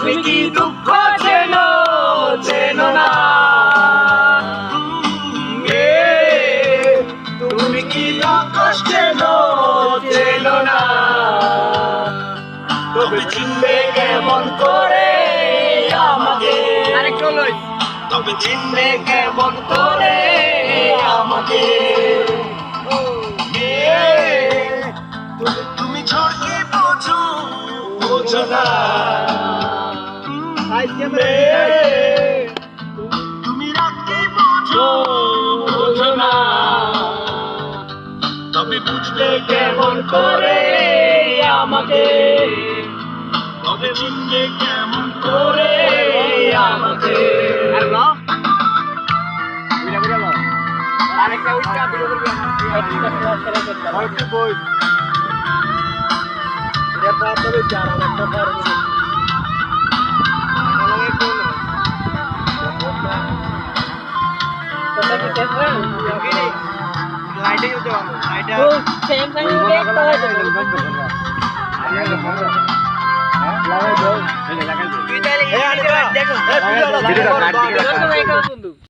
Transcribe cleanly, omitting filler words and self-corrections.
তুমি কি দুঃখ চেনো চেনো না তুমি কি দুঃখ চেনো চেনো না তবে চিনবে কেমন করে আমাকে তবে চিনবে কেমন করে আমাকে তুমি ছড়কে বোঝো বোঝো না তুমি রাখতে বোঝো বোঝো না তবে বুঝবে কেমন করে আমাকে তবে চিনবে কেমন করে আমাকে আরেকটা উঠা বই এটা তাড়াতাড়ি চার আরেকটা পার লাইটে যেতে হবে লাইটে সেম টাইম ব্রেক করা যাবে লাগাই দাও এই লাগাই দাও এই দেখো এই ভিডিওটা কাট দিও